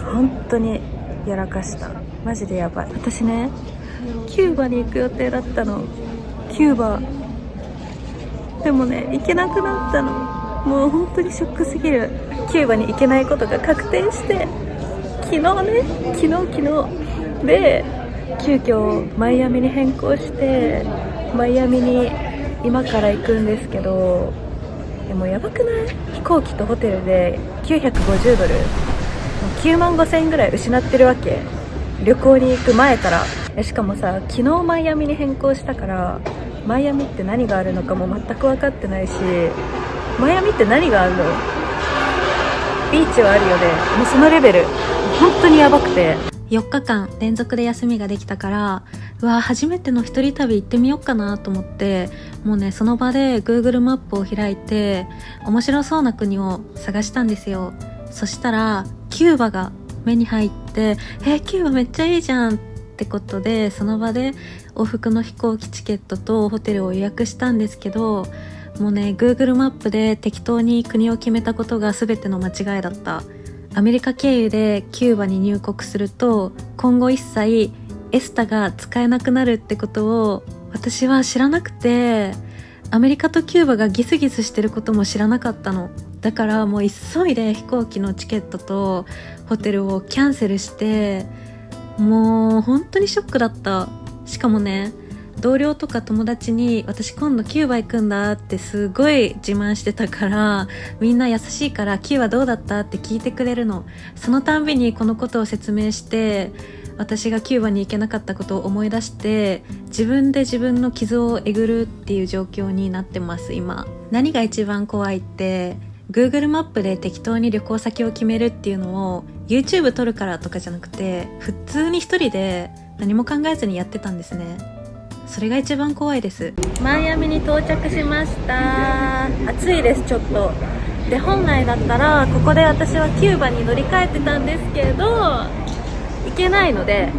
本当にやらかした。マジでやばい。私ね、キューバに行く予定だったの。キューバでもね、行けなくなったの。もう本当にショックすぎる。キューバに行けないことが確定して、昨日で急遽マイアミに変更して、マイアミに今から行くんですけど、でもやばくない？飛行機とホテルで950ドル、9万5千円ぐらい失ってるわけ、旅行に行く前から。しかもさ、昨日マイアミに変更したから、マイアミって何があるのかも全く分かってないし、マイアミって何があるの？ビーチはあるよね。もうそのレベル、本当にやばくて。4日間連続で休みができたから、うわ、初めての一人旅行ってみようかなと思って、もうね、その場で Google マップを開いて面白そうな国を探したんですよ。そしたらキューバが目に入って、キューバめっちゃいいじゃんってことで、その場で往復の飛行機チケットとホテルを予約したんですけど、もうね、 Google マップで適当に国を決めたことが全ての間違いだった。アメリカ経由でキューバに入国すると、今後一切エスタが使えなくなるってことを私は知らなくて、アメリカとキューバがギスギスしてることも知らなかったの。だからもう急いで飛行機のチケットとホテルをキャンセルして、もう本当にショックだった。しかもね、同僚とか友達に私今度キューバ行くんだってすごい自慢してたから、みんな優しいからキューバどうだったって聞いてくれるの。そのたんびにこのことを説明して、私がキューバに行けなかったことを思い出して、自分で自分の傷をえぐるっていう状況になってます今。何が一番怖いって、 Google マップで適当に旅行先を決めるっていうのを YouTube 撮るからとかじゃなくて、普通に一人で何も考えずにやってたんですね。それが一番怖いです。マイアミに到着しました。暑いです、ちょっと。で、本来だったらここで私はキューバに乗り換えてたんですけど、行けないので、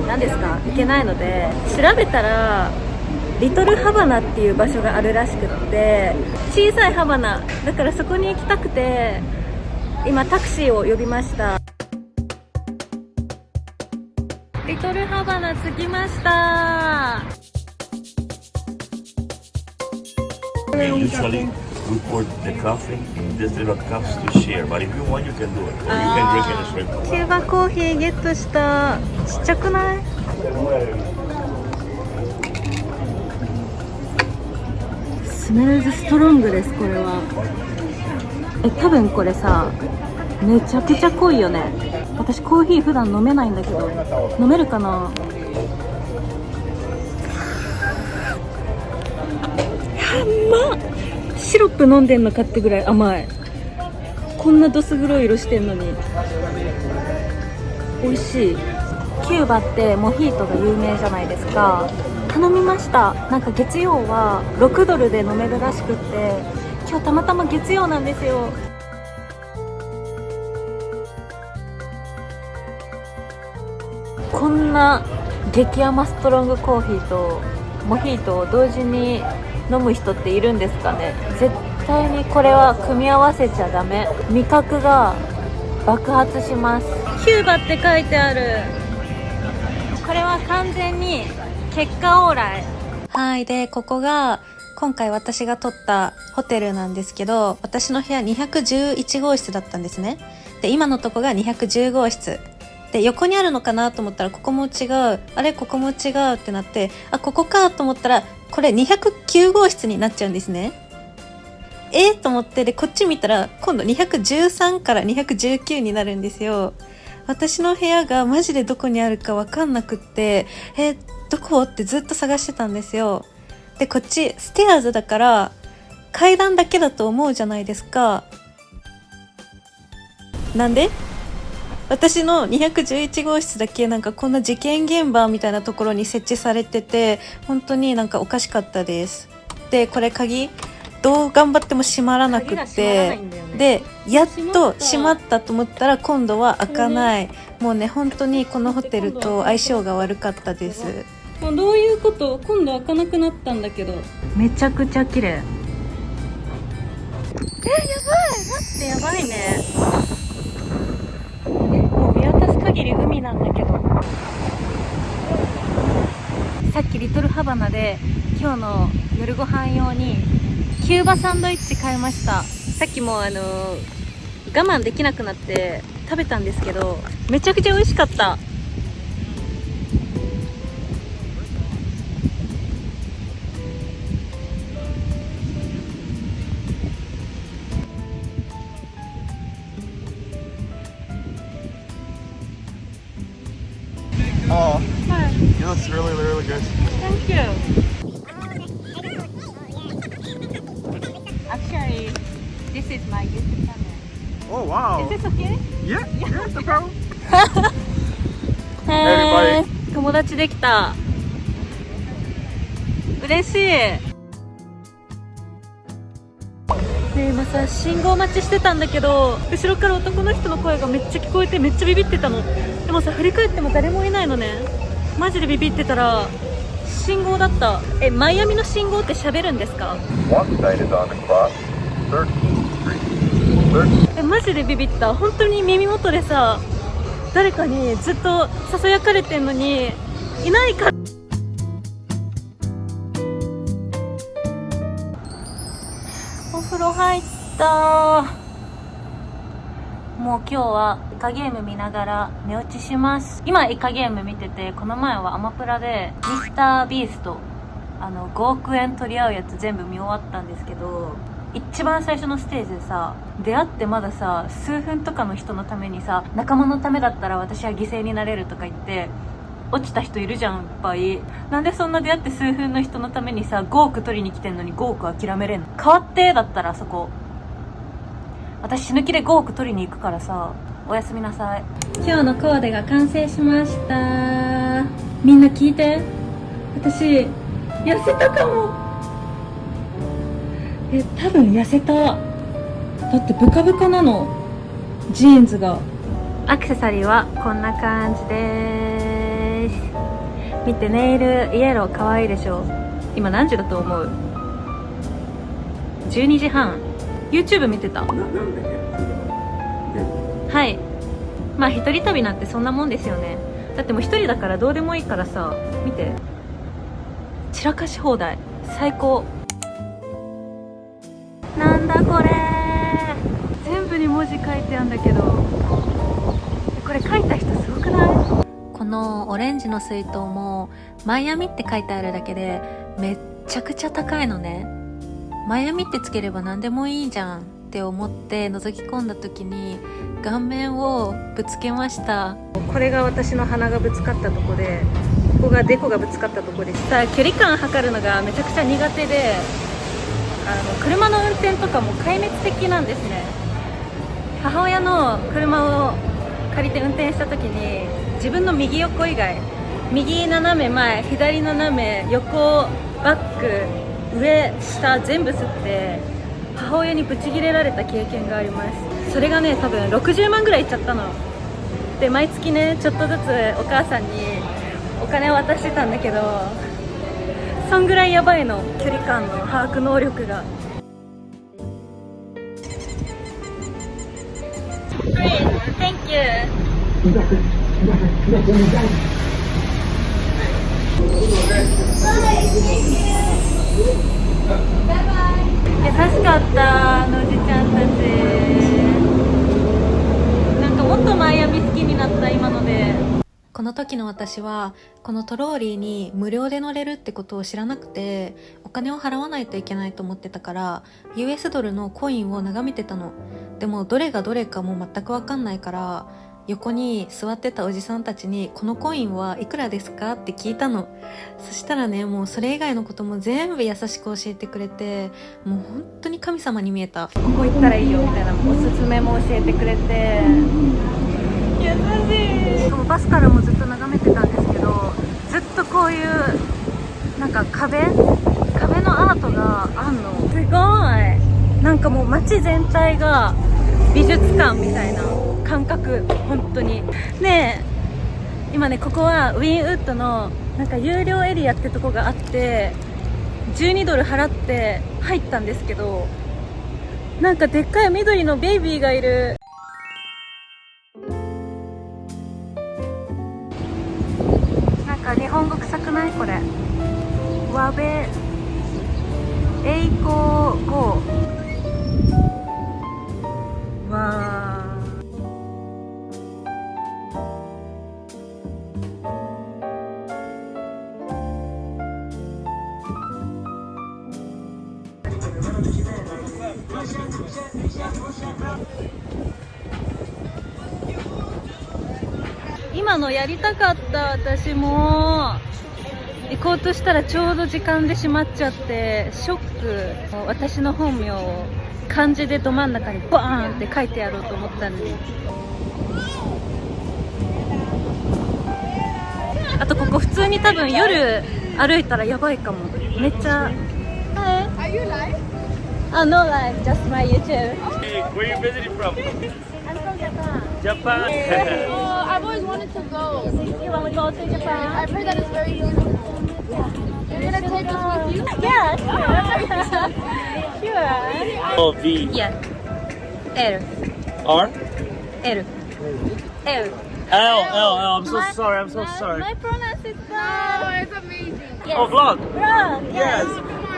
何ですか、行けないので、調べたらリトルハバナっていう場所があるらしくって、小さいハバナだから、そこに行きたくて今タクシーを呼びました。リトルハバナ着きました。Usually we pour the coffee in these little cups to share, but if you want you can do it, or you can drink it straight. キューバコーヒーゲットした。ちっちゃくない？スメルズストロングです、これは。多分これさ、めちゃくちゃ濃いよね。私コーヒー普段飲めないんだけど、飲めるかな？甘っ！シロップ飲んでんのかってぐらい甘い。こんなどす黒い色してんのに美味しい。キューバってモヒートが有名じゃないですか。頼みました。なんか月曜は6ドルで飲めるらしくって、今日たまたま月曜なんですよ。こんな激甘ストロングコーヒーとモヒートを同時に飲む人っているんですかね。絶対にこれは組み合わせちゃダメ。味覚が爆発します。キューバって書いてある。これは完全に結果オーライ。はい。で、ここが今回私が取ったホテルなんですけど、私の部屋211号室だったんですね。で、今のとこが210号室で、横にあるのかなと思ったらここも違う、あれここも違うってなって、ここかと思ったらこれ209号室になっちゃうんですね。と思って、でこっち見たら今度213から219になるんですよ。私の部屋がマジでどこにあるか分かんなくって、どこってずっと探してたんですよ。でこっちステアーズだから階段だけだと思うじゃないですか。なんで私の211号室だけなんかこんな事件現場みたいなところに設置されてて、本当になんかおかしかったです。でこれ鍵どう頑張っても閉まらなくて、でやっと閉まったと思ったら今度は開かない。もうね、本当にこのホテルと相性が悪かったです。どういうこと？今度開かなくなったんだけど。めちゃくちゃ綺麗。やばい。待って、やばいね。リトルハバナで今日の夜ご飯用にキューバサンドイッチ買いました。さっきも我慢できなくなって食べたんですけど、めちゃくちゃ美味しかった。Oh, it looks really, really good. Thank you. Actually, this is my YouTube channel. Oh, wow. Is this okay? Yeah, yeah, no problem. 友達できた。嬉しい。ねえ、今さ、信号待ちしてたんだけど、後ろから男の人の声がめっちゃ聞こえてめっちゃビビってたの。でもさ、振り返っても誰もいないのね。マジでビビってたら信号だった。マイアミの信号って喋るんですか？ One side is on the cross, 13th Street. マジでビビった。本当に耳元でさ、誰かにずっと囁かれてんのにいないから。お風呂入った。もう今日はイカゲーム見ながら寝落ちします。今イカゲーム見てて、この前はアマプラでミスタービースト5億円取り合うやつ全部見終わったんですけど、一番最初のステージでさ、出会ってまださ数分とかの人のためにさ、仲間のためだったら私は犠牲になれるとか言って落ちた人いるじゃん、いっぱい。なんでそんな出会って数分の人のためにさ5億取りに来てんのに5億諦めれんの？変わってだったらそこ。私死ぬ気で5億取りに行くからさ、おやすみなさい。今日のコーデが完成しました。みんな聞いて、私痩せたかも。多分痩せた。だってブカブカなの、ジーンズが。アクセサリーはこんな感じです。見て、ネイルイエロー可愛いでしょ。今何時だと思う？12時半。YouTube 見てた。はい。まあ一人旅なんてそんなもんですよね。だってもう一人だからどうでもいいからさ、見て、散らかし放題、最高。なんだこれ、全部に文字書いてあるんだけど、これ書いた人すごくない？このオレンジの水筒もマイアミって書いてあるだけでめっちゃくちゃ高いのね。マイアミってつければ何でもいいじゃんって思って覗き込んだ時に顔面をぶつけました。これが私の鼻がぶつかったとこで、ここがデコがぶつかったとこでさ、距離感測るのがめちゃくちゃ苦手で、車の運転とかも壊滅的なんですね。母親の車を借りて運転した時に自分の右横以外、右斜め前、左斜め横、バック、上下全部吸って母親にブチギレられた経験があります。それがね、多分60万ぐらいいっちゃったので、毎月ねちょっとずつお母さんにお金を渡してたんだけど、そんぐらいやばいの、距離感の把握能力が。Thank you。優しかった、おじちゃんたち。なんかもっとマイアミ好きになった今ので。この時の私はこのトローリーに無料で乗れるってことを知らなくて、お金を払わないといけないと思ってたから US ドルのコインを眺めてたの。でもどれがどれかも全く分かんないから、横に座ってたおじさんたちにこのコインはいくらですかって聞いたの。そしたらね、もうそれ以外のことも全部優しく教えてくれて、もう本当に神様に見えた。ここ行ったらいいよみたいなおすすめも教えてくれて優しい。しかもバスからもずっと眺めてたんですけど、ずっとこういうなんか壁のアートがあんの。すごい。なんかもう街全体が美術館みたいな感覚、本当に。ねえ、今ね、ここはウィンウッドのなんか有料エリアってとこがあって、12ドル払って入ったんですけど、なんかでっかい緑のベイビーがいる。なんか日本語臭くないこれ？和部栄光号わ今のやりたかった。私も行こうとしたらちょうど時間で閉まっちゃってショック。私の本名を漢字でど真ん中にバーンって書いてやろうと思ったのに。あとここ普通に多分夜歩いたらやばいかも。めっちゃ Are you live? Oh no live, just my YouTube. Hey, where are you visiting from? I'm from Japan. Japan. Oh, I've always wanted to go. You want to go to Japan? I've heard that it's very beautiful. You're gonna take us with you? Yeah, sure. Oh, V. Yeah. L. R? L. L. L. I'm so sorry. I'm so sorry. My pronounce is Oh, bad. it's amazing. Yes. Oh, vlog. Wrong. Yes.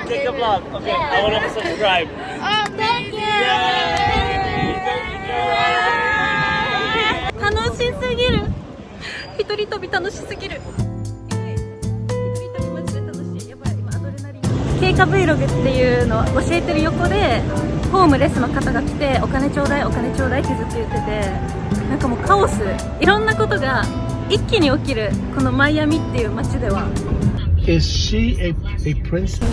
Take a vlog. Okay. Yeah. I want to subscribe. Oh, Thank you. Yay! Thank you. 楽しすぎる。一人旅楽しすぎる。一人旅マジで楽しい。やばい、今アドレナリン。経過 Vlog っていうのを教えてる横でホームレスの方が来てお金ちょうだいお金ちょうだいってずっと言ってて、なんかもうカオス、いろんなことが一気に起きるこのマイアミっていう街では。 Is she a princess?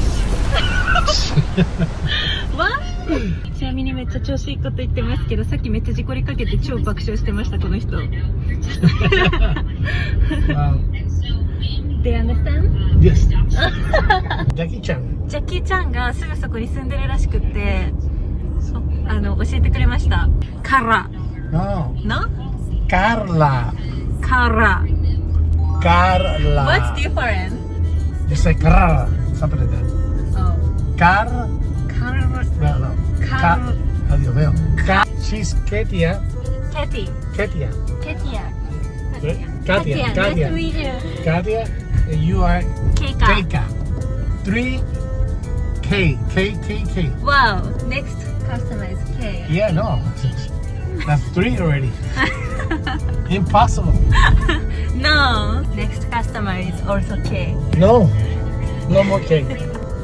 わちなみにめっちゃ調子いいこと言ってますけど、さっきめっちゃ事故りかけて超爆笑してましたこの人。Wow. They understand? Yes. Jackie Chan. ジャッキーちゃんがすぐそこに住んでるらしくって教えてくれました。カラ No. の Carla. カラ Carla. What's different? Just like Carla. Something like that. Oh. Car. カラ No, no. Car. Adiós, veo. She's Katia. ケティ Katia. ケティア Katia. Nice to Katia. meet you. Katia. And you are ケイカ Keika. 3K. K. Wow. Next customer is K. Yeah, no. That's 3 already. Impossible. No. Next customer is also K. No. No more K.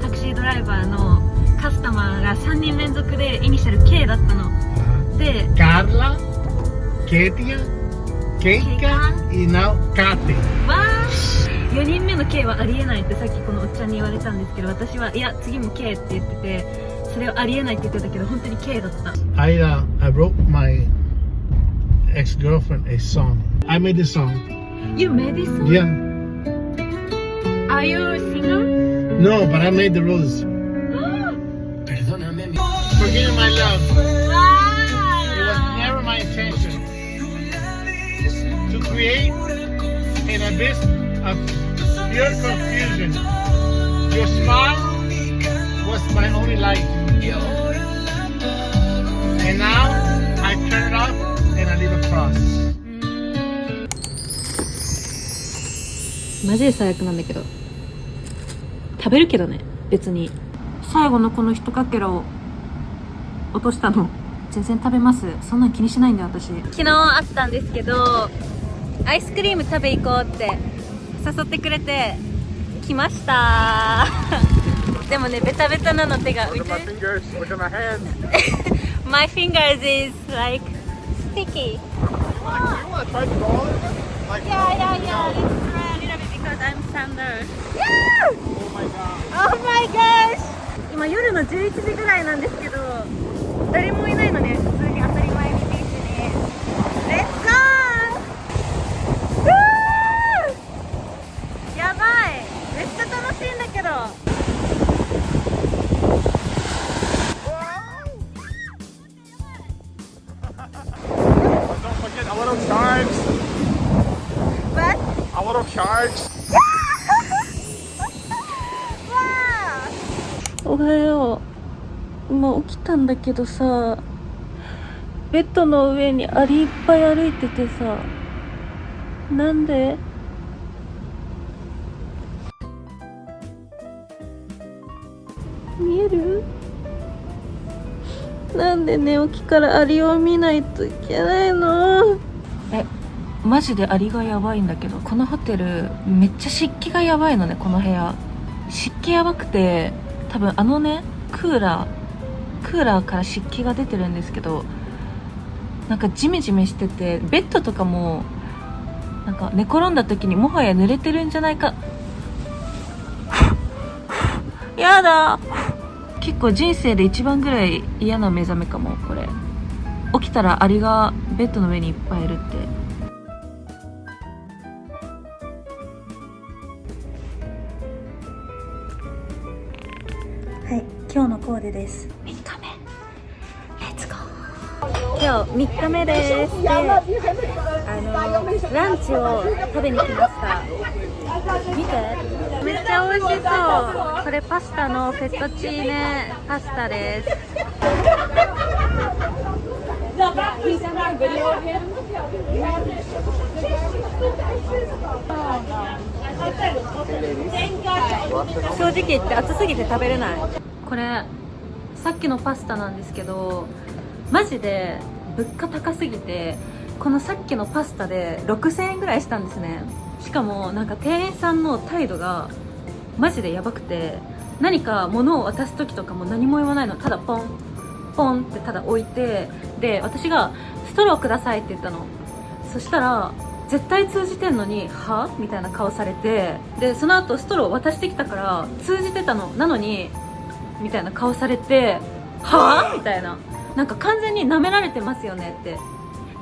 タクシードライバーのカスタマーが3人連続でイニシャル K だったの。で Carla, Katia, Keika, and now Kate. わー4人目の K はありえないってさっきこのおっちゃんに言われたんですけど、私はいや次も K って言ってて、それはありえないって言ってたけど本当に K だった。 I wrote my ex-girlfriend a song. I made this song. You made this song? Yeah. Are you a singer? No, but I made the rules. Forgive my love. It was never my intention to create an abyss of pure confusion. Your smile was my only light. And now I turn it off and I leave a cross. マジで最悪なんだけど、食べるけどね別に。最後のこの一かけらを落としたの全然食べます。そんなの気にしないんだよ私。昨日あったんですけど、アイスクリーム食べ行こうって誘ってくれて来ましたでもねベタベタなの手が。 Look at my fingers, look at my hands. My fingers is like sticky. You want to try to roll it? Like, Yeah. Let's try a little bit because I'm standard. oh my god. Oh my gosh! 今夜の11時ぐらいなんですけど、誰もいないのね。普通に当たり前にビーチに。レッツゴー！やばい！めっちゃ楽しいんだけど。Don't forget, I want to charge. What? I want to charge. おはよう。今起きたんだけどさ、ベッドの上にアリいっぱい歩いててさ、なんで？る。なんで寝起きからアリを見ないといけないの。マジでアリがやばいんだけど、このホテルめっちゃ湿気がやばいのね。この部屋湿気やばくて、多分クーラーから湿気が出てるんですけど、なんかジメジメしてて、ベッドとかもなんか寝転んだ時にもはや濡れてるんじゃないか。やだ。結構人生で一番ぐらい嫌な目覚めかもこれ。起きたらアリがベッドの上にいっぱいいるって。はい、今日のコーデです。3日目、レッツゴー。今日3日目です。で、ランチを食べに来ました。見て、めっちゃ美味しそう。これパスタのフェットチーネパスタです。正直言って暑すぎて食べれない。これさっきのパスタなんですけど、マジで物価高すぎて、このさっきのパスタで6000円ぐらいしたんですね。しかもなんか店員さんの態度がマジでやばくて、何か物を渡す時とかも何も言わないの。ただポンポンってただ置いて、で私がストローくださいって言ったの。そしたら絶対通じてんのにはみたいな顔されて、でその後ストロー渡してきたから通じてたのなのにみたいな顔されて、はみたいな、なんか完全に舐められてますよねって。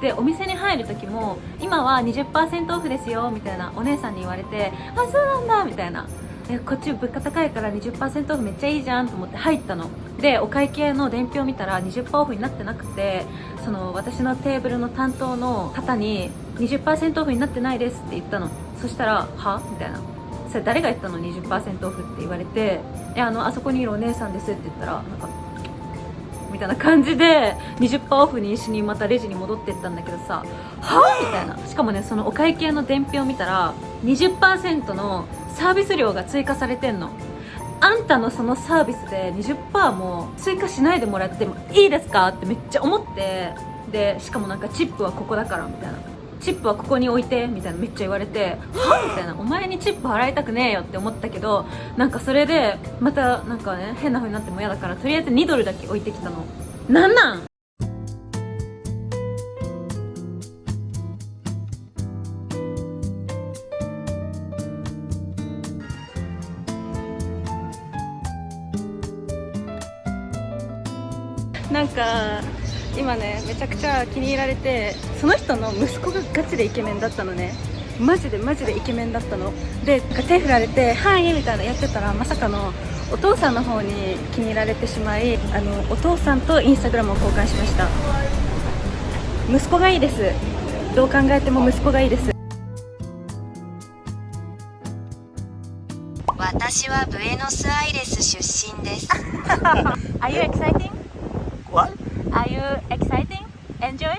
でお店に入る時も今は 20% オフですよみたいなお姉さんに言われて、あ、そうなんだみたいな。こっち物価高いから 20% オフめっちゃいいじゃんと思って入ったので、お会計の伝票見たら 20% オフになってなくて、その私のテーブルの担当の方に 20% オフになってないですって言ったの。そしたらはみたいな、それ誰が言ったの 20% オフって言われて、あそこにいるお姉さんですって言ったら、なんかみたいな感じで 20% オフにしにまたレジに戻ってったんだけどさ、はみたいな。しかもね、そのお会計の伝票見たら 20% のサービス料が追加されてんの。あんたのそのサービスで 20% も追加しないでもらってもいいですかってめっちゃ思って、でしかもなんかチップはここだからみたいな、チップはここに置いてみたいなめっちゃ言われて、はみたいな、お前にチップ払いたくねえよって思ったけど、なんかそれでまたなんかね変な風になっても嫌だから、とりあえず2ドルだけ置いてきたの。なんなんなんか今ねめちゃくちゃ気に入られて、その人の息子がガチでイケメンだったのね。マジでイケメンだったので、手振られてはいみたいなやってたら、まさかのお父さんの方に気に入られてしまい、お父さんとインスタグラムを交換しました。息子がいいです。どう考えても息子がいいです。私はブエノスアイレス出身です。Are you exciting? What? Are you exciting? Enjoy?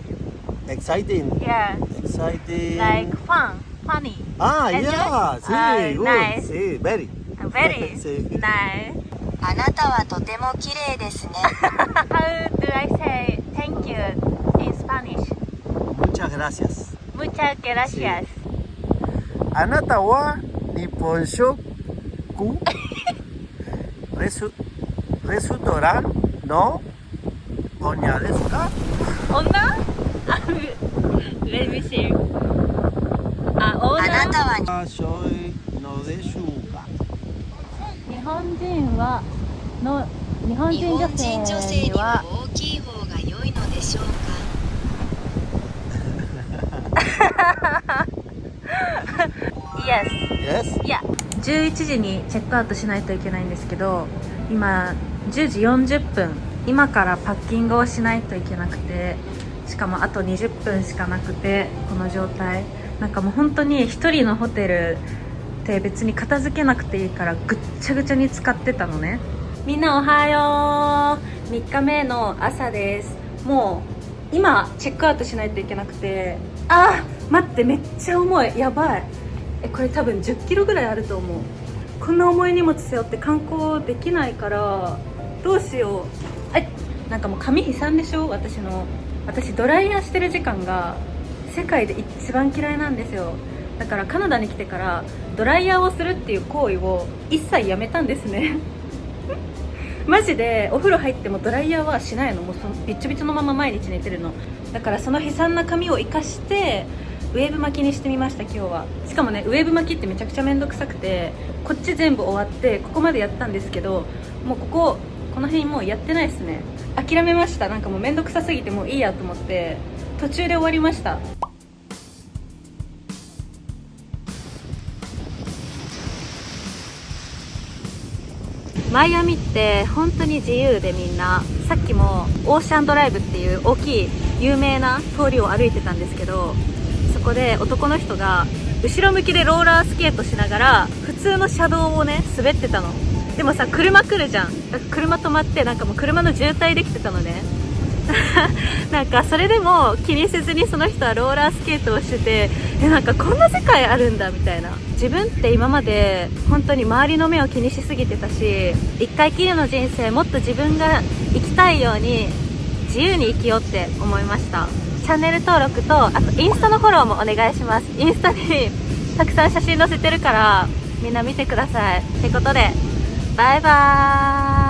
Exciting. Yeah. Exciting. Like fun, funny. Ah, Enjoy? yeah. Sí, good. Nice. Sí, very. Very Sí. nice. あなたはとても綺麗ですね。How do I say thank you in Spanish? Muchas gracias. Muchas gracias. あなたは日本食レストランの女ですか？女？Let me see. あ、オーあナー。なたはsoy no de suか。日本人日本女人女性性にはは大きい方が良いのでしょうか。Yes. Yes? Yeah. 11時にチェックアウトしないといけないんですけど、今10時40分、今からパッキングをしないといけなくて、しかもあと20分しかなくて、この状態。なんかもう本当に一人のホテルって別に片付けなくていいからぐっちゃぐちゃに使ってたのね。みんなおはよう。3日目の朝です。もう今チェックアウトしないといけなくて、待って、めっちゃ重い。やばい。これ多分10キロぐらいあると思う。こんな重い荷物背負って観光できないから、どうしよう。なんかもう髪悲惨でしょ。私ドライヤーしてる時間が世界で一番嫌いなんですよ。だからカナダに来てからドライヤーをするっていう行為を一切やめたんですねマジでお風呂入ってもドライヤーはしないの。もうビッチョビチョのまま毎日寝てるの。だからその悲惨な髪を生かしてウェーブ巻きにしてみました今日は。しかもね、ウェーブ巻きってめちゃくちゃめんどくさくて、こっち全部終わってここまでやったんですけど、もうこの辺もうやってないですね。諦めました。なんかもうめんどくさすぎてもういいやと思って途中で終わりました。マイアミって本当に自由で、みんなさっきもオーシャンドライブっていう大きい有名な通りを歩いてたんですけど、そこで男の人が後ろ向きでローラースケートしながら普通の車道をね滑ってたの。でもさ、車来るじゃん。車止まって、なんかもう車の渋滞できてたのねなんかそれでも気にせずにその人はローラースケートをしてて、なんかこんな世界あるんだみたいな。自分って今まで本当に周りの目を気にしすぎてたし、一回きりの人生もっと自分が生きたいように自由に生きようって思いました。チャンネル登録と、あとインスタのフォローもお願いします。インスタにたくさん写真載せてるからみんな見てください。ってことでバイバーイ。